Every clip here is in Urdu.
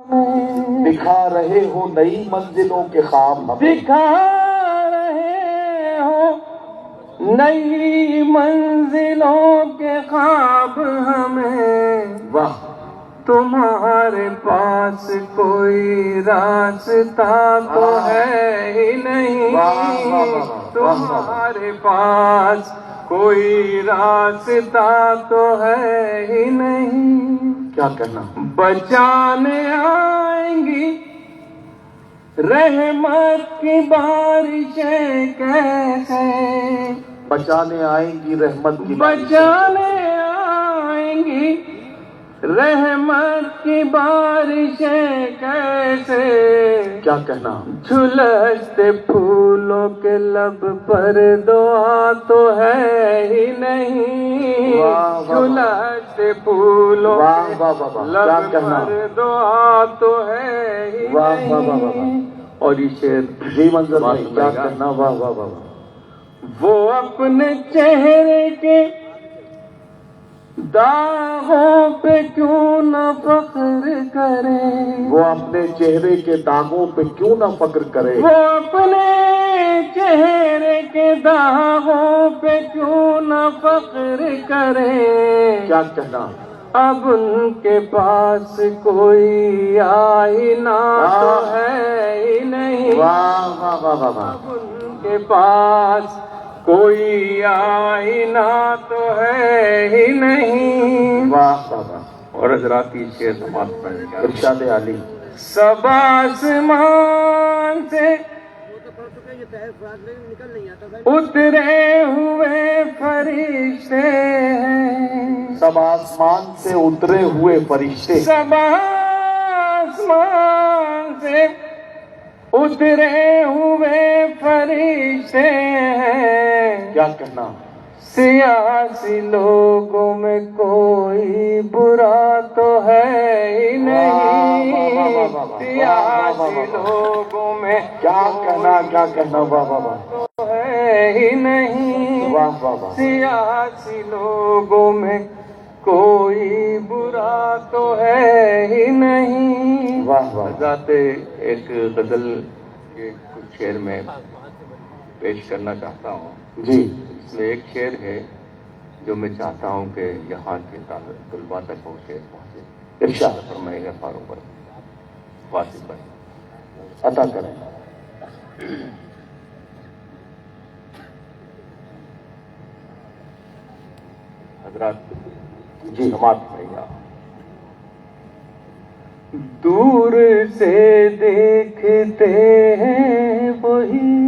دکھا رہے ہو نئی منزلوں کے خواب ہمیں، دکھا رہے ہو نئی منزلوں کے خواب ہمیں، واہ تمہارے پاس کوئی راستہ تو ہے ہی نہیں، تمہارے پاس کوئی راستہ تو ہے ہی نہیں، کیا کہنا، بچانے آئیں گی رحمت کی بارشیں کیسے، بچانے آئیں گی رحمت کی بچانے آئیں گی رحمت کی بارشیں کیسے، کیا کہنا، جھلستے پھولوں کے لب پر دعا تو ہے ہی نہیں، جھلستے پھولوں کے لب پر دعا تو ہے ہی نہیں۔ اور یہ شعر جی منظر بھائی کیا کہنا، واہ واہ واہ واہ، وہ اپنے چہرے کے داغوں پہ کیوں نہ فخر کرے، وہ اپنے چہرے کے داغوں پہ کیوں نہ فخر کرے، وہ اپنے چہرے کے داغوں پہ کیوں نہ فخر کرے، کیا کہنا، اب ان کے پاس کوئی آئینہ تو ہے ہی نہیں، واہ واہ واہ واہ واہ، اب ان کے پاس کوئی آئینہ تو ہے ہی نہیں۔ واہ واہ واہ، اور حضرات کی شعر سماعت پڑھ گیا، ارشاد علی، سب آسمان سے اترے ہوئے فرشتے ہیں، سب آسمان سے اترے ہوئے فرشتے، سب آسمان سے اترے ہوئے فرشتے ہیں، کیا کہنا، سیاسی لوگوں میں کوئی برا تو ہے ہی نہیں، سیاسی لوگوں میں کیا کہنا، کیا کہنا، واہ واہ واہ، تو ہے ہی نہیں، واہ واہ واہ، سیاسی لوگوں میں کوئی برا تو ہے ہی نہیں۔ واہ واہ، ذات ایک غزل کے کچھ شعر میں پیش کرنا چاہتا ہوں، جی اس میں ایک شعر ہے جو میں چاہتا ہوں کہ یہاں کے طلباء تک پہنچے، ارشاد فرمائے گا فاروق واصف بھائی، عطا کریں، حضرات جی سماعت پڑے گا۔ دور سے دیکھتے ہیں وہی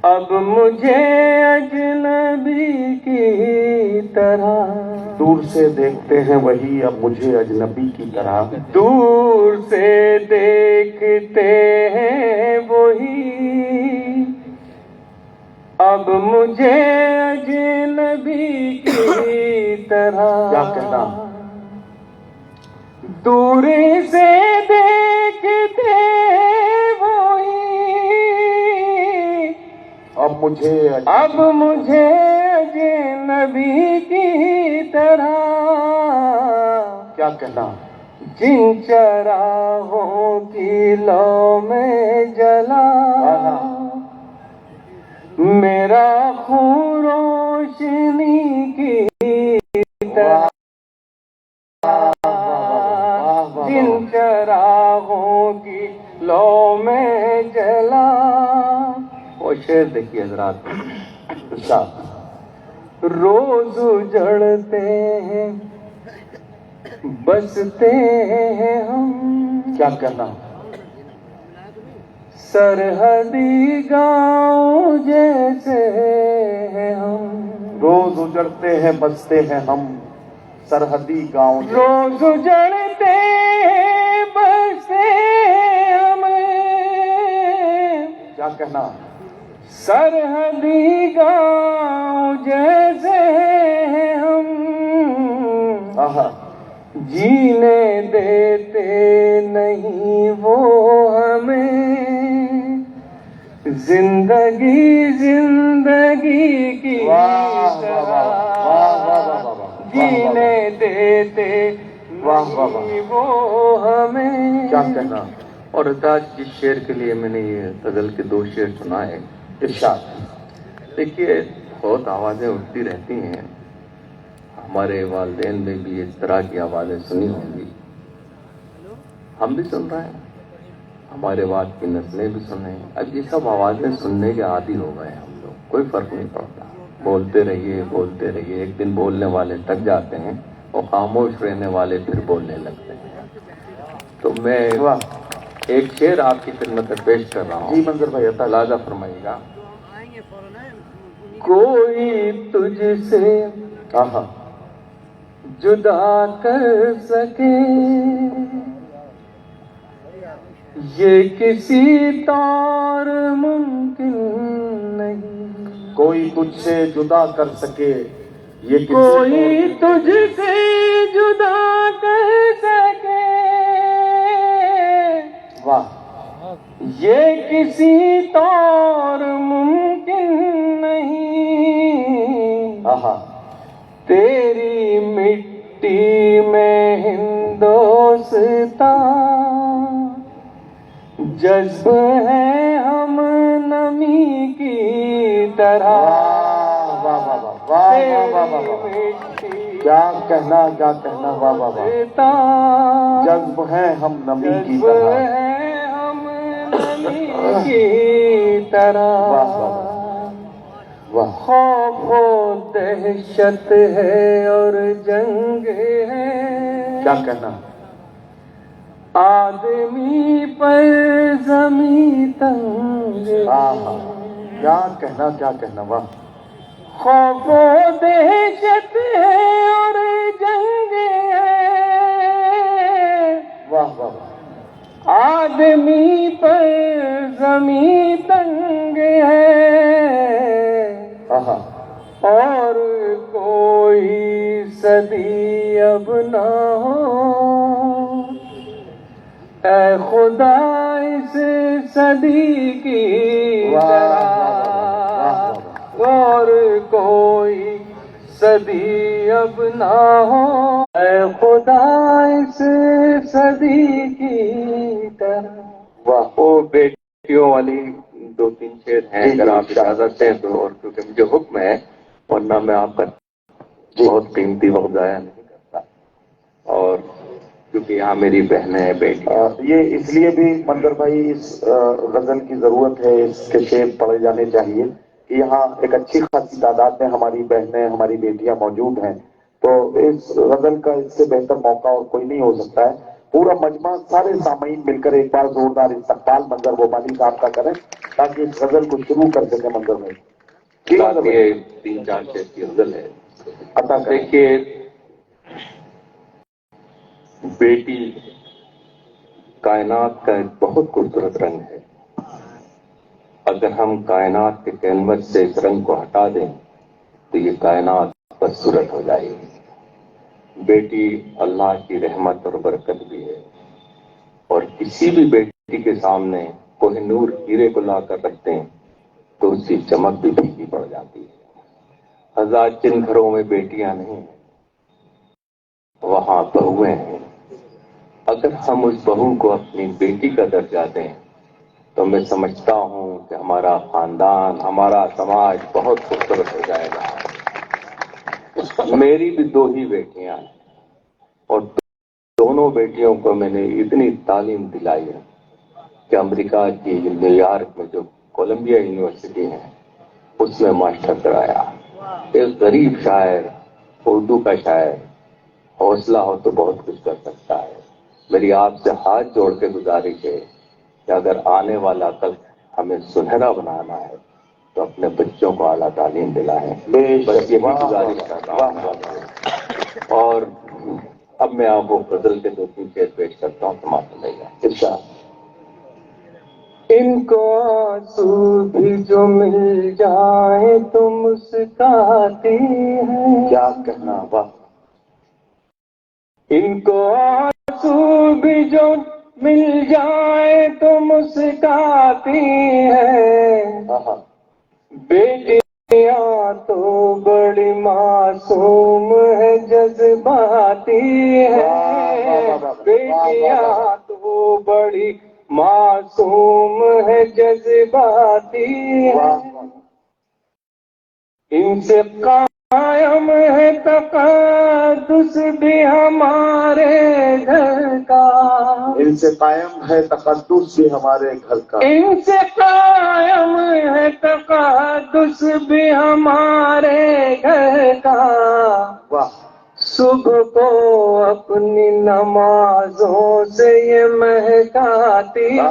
اب مجھے اجنبی کی طرح، دور سے دیکھتے ہیں وہی اب مجھے اجنبی کی طرح، دور سے دیکھتے ہیں وہی اب مجھے اجنبی کی طرح، کیا کہنا، دور سے دیکھتے وہی اب مجھے اب مجھے اجنبی کی طرح، کیا کہنا، جن چراغوں کی لو میں جلا میرا خون روشنی کی طرح، جن چراغوں کی لو میں جلا۔ وہ شعر دیکھیے حضرات، ارشاد، روز اجڑتے ہیں بستے ہیں ہم، کیا کہنا، سرحدی گاؤں جیسے ہیں ہم، روز اجڑتے ہیں بستے ہیں ہم، سرحدی گاؤں، روز اجڑتے ہیں بستے ہم، کیا کہنا، سرحدی گاؤں جیسے ہیں ہم، آہا، جینے دیتے نہیں وہ ہمیں، زندگی زندگی کی طرح، جینے دیتے واہ واہ واہ، وہ ہمیں کیا کہنا. اور آج جس شعر کے لیے میں نے یہ غزل کے 2 شعر سنائے، ارشاد. دیکھیے بہت آوازیں اٹھتی رہتی ہیں، ہمارے والدین نے بھی اس طرح کی آوازیں سنی ہوں گی، ہم بھی سن رہے ہیں، ہمارے بعد کی نسلیں بھی سن رہے ہیں. اب یہ سب آوازیں سننے کے عادی ہو گئے ہیں ہم لوگ، کوئی فرق نہیں پڑتا، بولتے رہیے بولتے رہیے. ایک دن بولنے والے تک جاتے ہیں اور خاموش رہنے والے پھر بولنے لگتے ہیں. تو میں واہ. ایک شعر آپ کی خدمت میں پیش کر رہا ہوں، جی منظر بھائی عطا. تلازہ فرمائیے گا. کوئی تجھ سے آہا. جدا کر سکے یہ کسی طور ممکن نہیں. کوئی تجھ سے جدا کر سکے یہ کسی کوئی تجھ سے جدا کر سکے واہ. یہ کسی طور ممکن نہیں. آہا. تیری مٹی میں ہندوستان جذب ہے ہم نمی کی طرح. واہ واہ واہ واہ واہ واہ واہ. کیا کہنا کیا کہنا. واہ واہ واہ. جذب ہے ہم نمی کی طرح. ہم نمی کی طرح. واہ واہ واہ. خوف و دہشت ہے اور جنگ ہے. کیا کہنا. آدمی پر زمیں تنگ. آہا. کیا کہنا کیا کہنا. واہ. خوف و دہشت ہے اور جنگ ہے. واہ واہ واہ. آدمی پر زمیں تنگ ہے. آہا. اور کوئی صدی اب نہ ہو. اے خدا اس صدی کی طرح. اور کوئی صدی اب نہ ہو. اے خدا اس صدی کی طرح. واہ. وہ بیٹیوں والی 2-3 شعر ہیں، اگر آپ اجازت دیں تو، اور کیونکہ مجھے حکم ہے ورنہ میں آپ کا بہت قیمتی وقت ضائع نہیں کرتا. اور کیونکہ یہاں میری بہنیں ہیں، بیٹیاں. یہ اس لیے بھی منظر بھائی اس غزل کی ضرورت ہے، اس کے شعر پڑھے جانے چاہیے کہ یہاں ایک اچھی خاصی تعداد میں ہماری بہنیں ہماری بیٹیاں موجود ہیں. تو اس غزل کا اس سے بہتر موقع اور کوئی نہیں ہو سکتا ہے. پورا مجمع سارے سامعین مل کر ایک بار زوردار استقبال منظر غباری صاحب کا کریں تاکہ اس غزل کو شروع کر سکے. منظر بھائی جی. منظر بھائی 3-4 شعر کی غزل ہے. عطا کریں. دیکھیے بیٹی کائنات کا ایک بہت خوبصورت رنگ ہے. اگر ہم کائنات کے کینوس سے اس رنگ کو ہٹا دیں تو یہ کائنات بدصورت ہو جائے گی. بیٹی اللہ کی رحمت اور برکت بھی ہے، اور کسی بھی بیٹی کے سامنے کوہ نور ہیرے کو لا کر رکھتے ہیں تو اس کی چمک بھی پھیکی پڑ جاتی ہے. ہزار جن گھروں میں بیٹیاں نہیں ہیں وہاں بہویں ہیں. اگر ہم اس بہو کو اپنی بیٹی کا درجہ دیں تو میں سمجھتا ہوں کہ ہمارا خاندان، ہمارا سماج بہت خوبصورت ہو جائے گا. میری بھی 2 ہی بیٹیاں ہیں اور دونوں بیٹیوں کو میں نے اتنی تعلیم دلائی ہے کہ امریکہ کی نیو یارک میں جو کولمبیا یونیورسٹی ہے اس میں ماسٹر کرایا. ایک غریب شاعر، اردو کا شاعر، حوصلہ ہو تو بہت کچھ کر سکتا ہے. میری آپ سے ہاتھ جوڑ کے گزارش ہے کہ اگر آنے والا کل ہمیں سنہرا بنانا ہے تو اپنے بچوں کو اعلیٰ تعلیم دلائیں. بس یہی گزارش کرتا ہوں. اور اب میں آپ کو غزل کے 2-3 شعر پیش کرتا ہوں. سماعت فرمائیے گا. ارشاد. ان کو آنسو بھی جو مل جائے تو مسکاتی ہیں. کیا کہنا. واہ. ان کو آنسو بھی جو مل جائے تو مسکاتی ہیں. آہا. بیٹی بیٹیاں تو بڑی معصوم ہے جذباتی ہے، بیٹیاں تو بڑی معصوم ہے جذباتی ہے، ان سے قائم ہے تقدس بھی ہمارے گھر کا، ان سے قائم ہے تقدس بھی ہمارے گھر کا، ان سے قائم ہے تقدس بھی ہمارے گھر کا، واہ صبح کو اپنی نمازوں سے یہ مہکاتی ہے،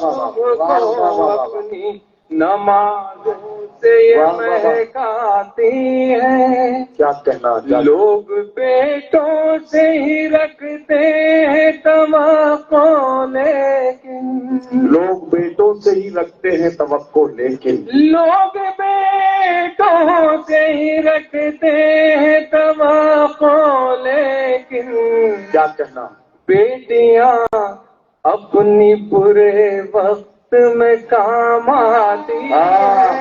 صبح کو اپنی نمازوں سے یہ مہکاتی ہے، کیا کہنا، لوگ بیٹوں سے ہی رکھتے ہیں توقع لیکن، لوگ بیٹوں سے ہی رکھتے ہیں توقع لیکن، لوگ بیٹوں سے ہی رکھتے ہیں توقع لیکن، کیا کہنا، بیٹیاں اپنی برے وقت میں کام آتی ہیں،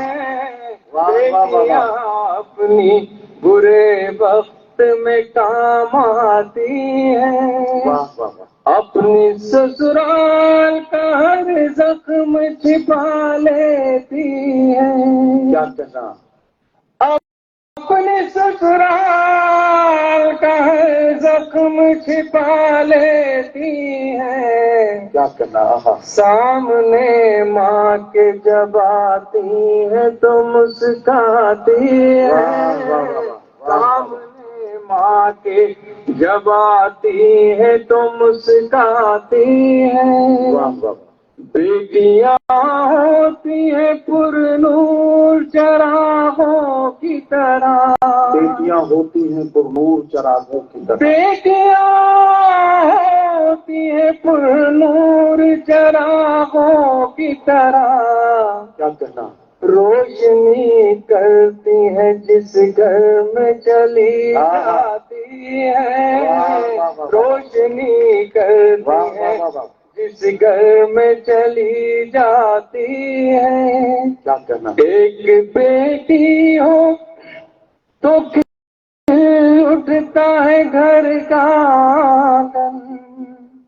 بیٹیاں اپنی برے وقت میں کام آتی ہیں، واہ واہ واہ، اپنی سسرال کا ہر زخم چھپا لیتی ہیں، کیا کہنا، اپنے سسرال کا ہر زخم چھپا لیتی ہے، کیا کہنا، آہا سامنے ماں کے جب آتی ہے تو مسکاتی ہے، سامنے ماں کے جب آتی ہے تو مسکاتی ہے، واہ واہ، بیٹیاں ہوتی ہیں پر نور چراغوں کی طرح، بیٹیاں ہوتی ہیں پر نور چراغوں کی طرح، بیٹیاں ہوتی ہیں پر نور چراغوں کی طرح، کیا کہنا، روشنی کرتی ہے جس گھر میں چلی جاتی ہے، روشنی کرتی ہے جس گھر میں چلی جاتی ہے، کیا کہنا، ایک بیٹی ہو تو کھل اٹھتا ہے گھر کا آنگن،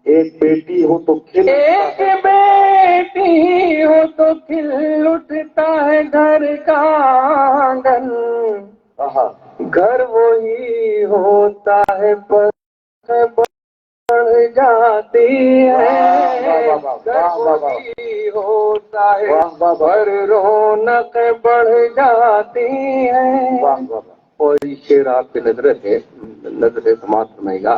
ایک بیٹی ہو تو کھل ایک بیٹی ہو تو کھل اٹھتا ہے گھر کا آنگن، آہا گھر وہی ہوتا ہے پر بڑھ جاتی ہے، گھر وہی ہوتا ہے پر رونق بڑھ جاتی ہے، واہ واہ واہ، اور یہ شعر آپ کی نظر سماعت فرمائے گا،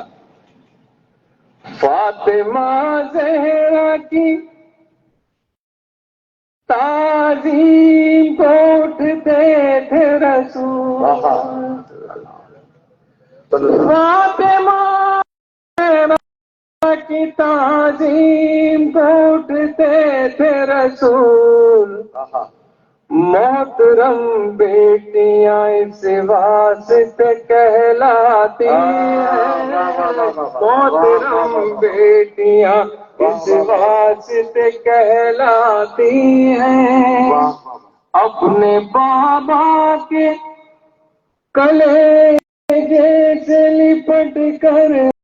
فاطمہ زہرا کی تعظیم کو اٹھتے تھے رسول، فاطمہ زہرا کی تعظیم کو اٹھتے تھے رسول، آہا محترم بیٹیاں اس واسطے کہلاتی ہیں، محترم بیٹیاں اس واسطے کہلاتی ہیں، اپنے بابا کے کلیجے سے لپٹ کر